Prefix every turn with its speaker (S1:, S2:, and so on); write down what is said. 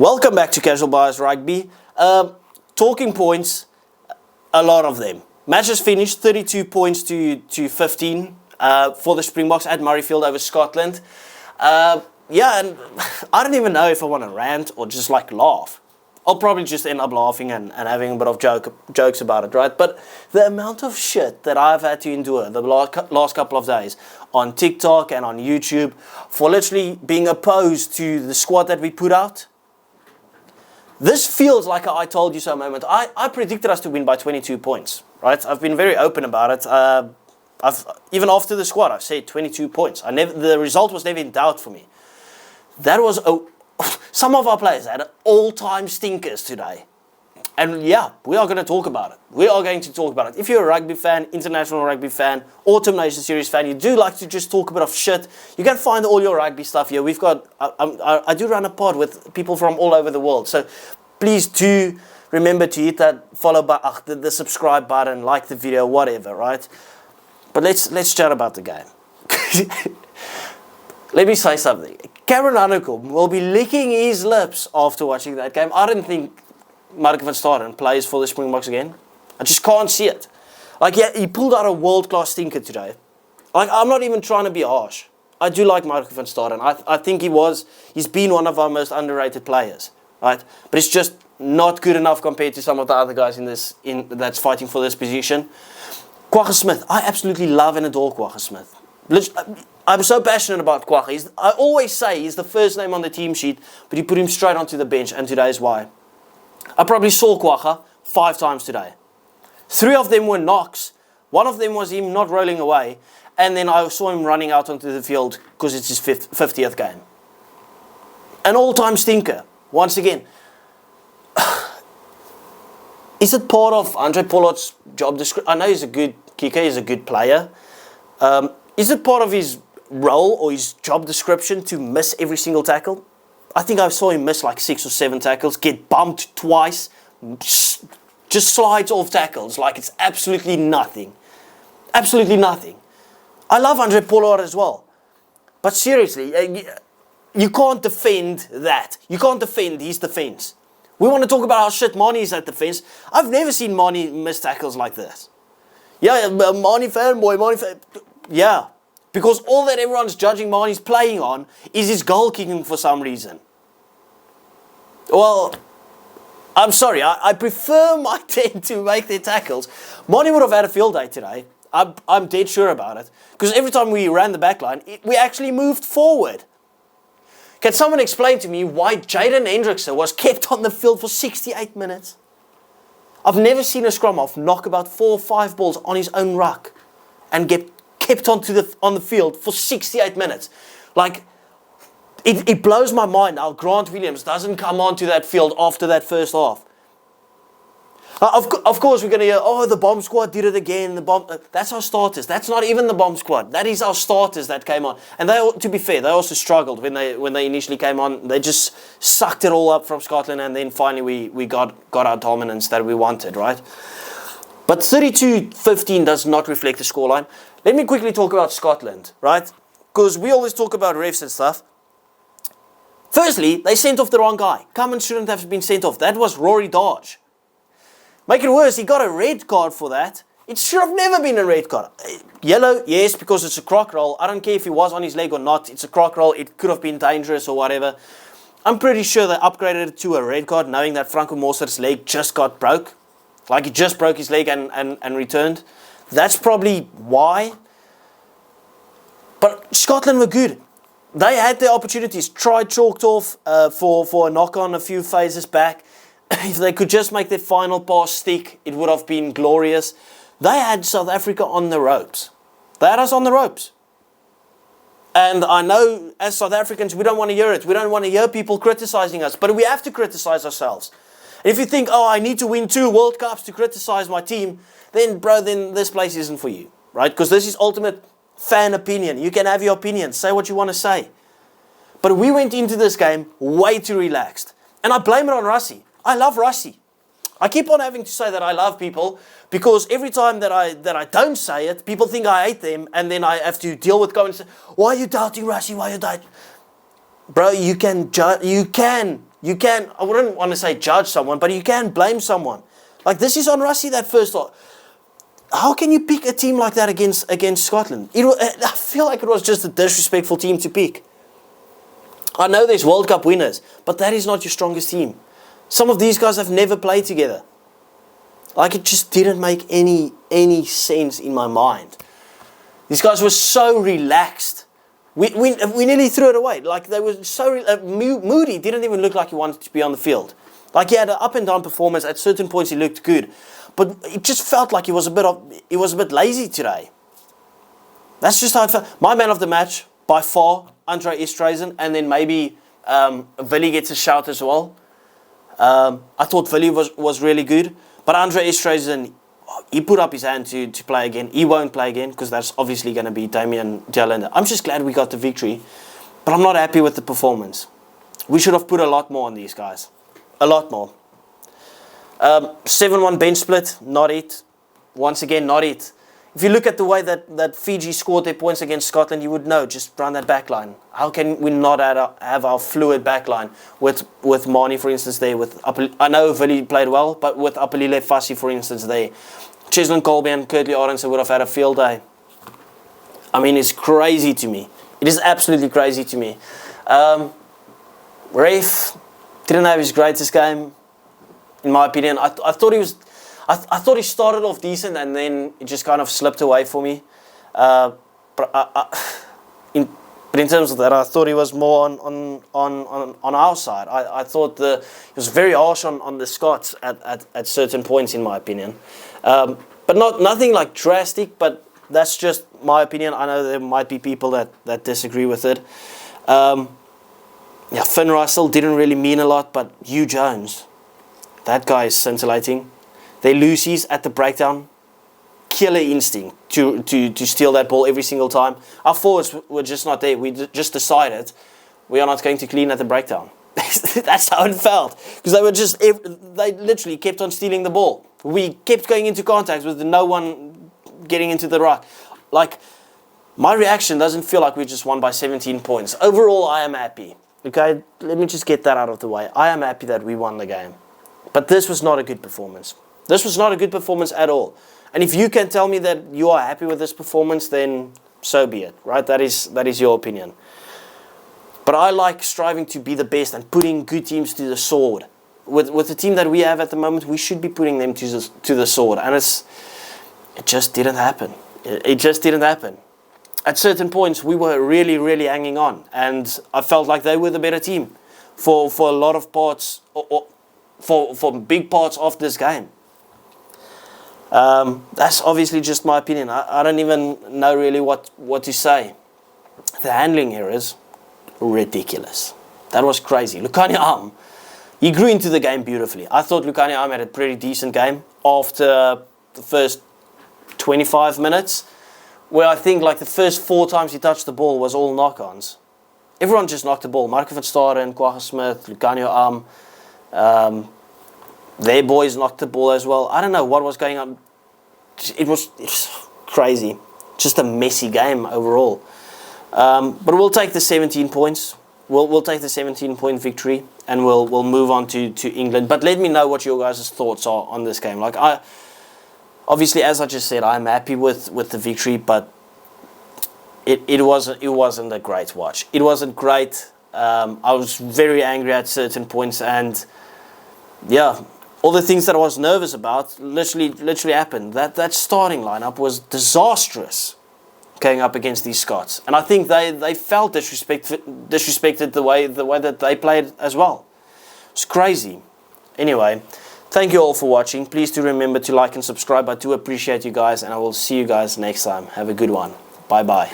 S1: Welcome back to CasualBiasRugby. Talking points, a lot of them. Matches finished 32 points to 15 for the Springboks at Murrayfield over Scotland. Yeah, and I don't even know if I want to rant or just like laugh. I'll probably just end up laughing and having a bit of jokes about it, right? But the amount of shit that I've had to endure the last couple of days on TikTok and on YouTube for literally being opposed to the squad that we put out. This feels like a I told you so moment. I predicted us to win by 22 points, right? I've been very open about it. Even after the squad, I've said 22 points. The result was never in doubt for me. That was some of our players had all-time stinkers today. And yeah, we are going to talk about it. We are going to talk about it. If you're a rugby fan, international rugby fan, Autumn Nation Series fan, you do like to just talk a bit of shit, you can find all your rugby stuff here. We've got, I do run a pod with people from all over the world. So please do remember to hit that follow button, the subscribe button, like the video, whatever, right? But let's chat about the game. Let me say something. Cameron Hanekom will be licking his lips after watching that game. I don't think Mark van Staden plays for the Springboks again. I just can't see it. Like, yeah, he pulled out a world-class stinker today. Like, I'm not even trying to be harsh. I do like Mark van Staden. I think he's been one of our most underrated players, right? But it's just not good enough compared to some of the other guys that's fighting for this position. Kwagga Smith. I absolutely love and adore Kwagga Smith. I'm so passionate about Kwagga. I always say he's the first name on the team sheet, but he put him straight onto the bench, and today is why. I probably saw Kwagga 5 times today. 3 of them were knocks. 1 of them was him not rolling away, and then I saw him running out onto the field because it's his 50th game. An all-time stinker, once again. Is it part of Andre Pollard's job description? I know he's a good kicker, he's a good player. Is it part of his role or his job description to miss every single tackle? I think I saw him miss like 6 or 7 tackles, get bumped twice, just slides off tackles like it's absolutely nothing. Absolutely nothing. I love Andre Pollard as well. But seriously, you can't defend that. You can't defend his defense. We want to talk about how shit Mani is at defense. I've never seen Mani miss tackles like this. Yeah, Mani fanboy, Mani fan. Yeah, because all that everyone's judging Mani's playing on is his goal kicking for some reason. Well, I'm sorry, I prefer my team to make their tackles. Mani would have had a field day today. I'm dead sure about it. Because every time we ran the back line, we actually moved forward. Can someone explain to me why Jaden Hendrickson was kept on the field for 68 minutes? I've never seen a scrum-half knock about 4 or 5 balls on his own ruck and get kept on the field for 68 minutes. Like, it blows my mind how Grant Williams doesn't come onto that field after that first half. Of course, we're going to hear, oh, the bomb squad did it again. That's our starters. That's not even the bomb squad. That is our starters that came on. And to be fair, they also struggled when they initially came on. They just sucked it all up from Scotland, and then finally we got our dominance that we wanted, right? But 32-15 does not reflect the scoreline. Let me quickly talk about Scotland, right? Because we always talk about refs and stuff. Firstly, they sent off the wrong guy. Cummins shouldn't have been sent off. That was Rory Dodge. Make it worse, he got a red card for that. It should have never been a red card. Yellow, yes, because it's a croc roll. I don't care if he was on his leg or not. It's a croc roll. It could have been dangerous or whatever. I'm pretty sure they upgraded it to a red card, knowing that Franco Morser's leg just got broke. Like, he just broke his leg and returned. That's probably why. But Scotland were good. They had their opportunities. Tried chalked off for a knock-on a few phases back. If they could just make their final pass stick, it would have been glorious. They had South Africa on the ropes. They had us on the ropes. And I know as South Africans, we don't want to hear it. We don't want to hear people criticizing us. But we have to criticize ourselves. And if you think, oh, I need to win 2 World Cups to criticize my team, then, bro, then this place isn't for you. Right? Because this is ultimate fan opinion. You can have your opinion. Say what you want to say. But we went into this game way too relaxed. And I blame it on Rassie. I love Rassie. I keep on having to say that I love people because every time that I don't say it, people think I hate them, and then I have to deal with comments. Why are you doubting Rassie? Why are you doubting? Bro, you can you can, I wouldn't want to say judge someone, but you can blame someone. Like, this is on Rassie, that first half. How can you pick a team like that against Scotland? I feel like it was just a disrespectful team to pick. I know there's World Cup winners, but that is not your strongest team. Some of these guys have never played together. Like, it just didn't make any sense in my mind. These guys were so relaxed. We nearly threw it away. Like, they were so... Moody didn't even look like he wanted to be on the field. Like, he had an up and down performance. At certain points, he looked good. But it just felt like he was a bit lazy today. That's just how it felt. My man of the match, by far, Andre Esterhuizen, and then maybe Willie gets a shout as well. I thought Willie was really good. But Andre Esterhuizen, he put up his hand to play again. He won't play again because that's obviously going to be Damian Dialenda. I'm just glad we got the victory. But I'm not happy with the performance. We should have put a lot more on these guys. A lot more. 7-1 bench split, not it. Once again, not it. If you look at the way that Fiji scored their points against Scotland, you would know, just run that back line. How can we not have our fluid back line with Marnie, for instance, there? I know Willie played well, but with Apelile Fassi, for instance, there. Cheslin Colby and Kurtley Arendse would have had a field day. I mean, it's crazy to me. It is absolutely crazy to me. Ref didn't have his greatest game, in my opinion. I thought he was... I thought he started off decent and then it just kind of slipped away for me. But in terms of that, I thought he was more on our side. I thought he was very harsh on the Scots at certain points, in my opinion. But nothing like drastic, but that's just my opinion. I know there might be people that disagree with it. Finn Russell didn't really mean a lot, but Hugh Jones, that guy is scintillating. They Lucy's at the breakdown. Killer instinct to steal that ball every single time. Our forwards were just not there. We just decided we are not going to clean at the breakdown. That's how it felt. Because they literally kept on stealing the ball. We kept going into contact with no one getting into the ruck. Like, my reaction doesn't feel like we just won by 17 points. Overall, I am happy. Okay, let me just get that out of the way. I am happy that we won the game. But this was not a good performance. This was not a good performance at all. And if you can tell me that you are happy with this performance, then so be it, right? That is your opinion. But I like striving to be the best and putting good teams to the sword. With the team that we have at the moment, we should be putting them to the sword. And it just didn't happen. It just didn't happen. At certain points, we were really, really hanging on. And I felt like they were the better team for a lot of parts, or for big parts of this game. That's obviously just my opinion. I don't even know really what to say. The handling errors, ridiculous. That was crazy. Lukani Am, he grew into the game beautifully. I thought Lukani Am had a pretty decent game after the first 25 minutes, where I think like the first 4 times he touched the ball was all knock-ons. Everyone just knocked the ball. Marco van Staren, Kwagga Smith, Lukani Am. Their boys knocked the ball as well. I don't know what was going on. It was crazy. Just a messy game overall. But we'll take the 17 points. We'll take the 17-point victory and we'll move on to England. But let me know what your guys' thoughts are on this game. Like, obviously, as I just said, I'm happy with the victory, but it wasn't a great watch. It wasn't great. I was very angry at certain points, and yeah, all the things that I was nervous about literally happened. That starting lineup was disastrous going up against these Scots, and I think they felt disrespected the way that they played as well. It's crazy. Anyway, thank you all for watching. Please do remember to like and subscribe. I do appreciate you guys, and I will see you guys next time. Have a good one. Bye bye.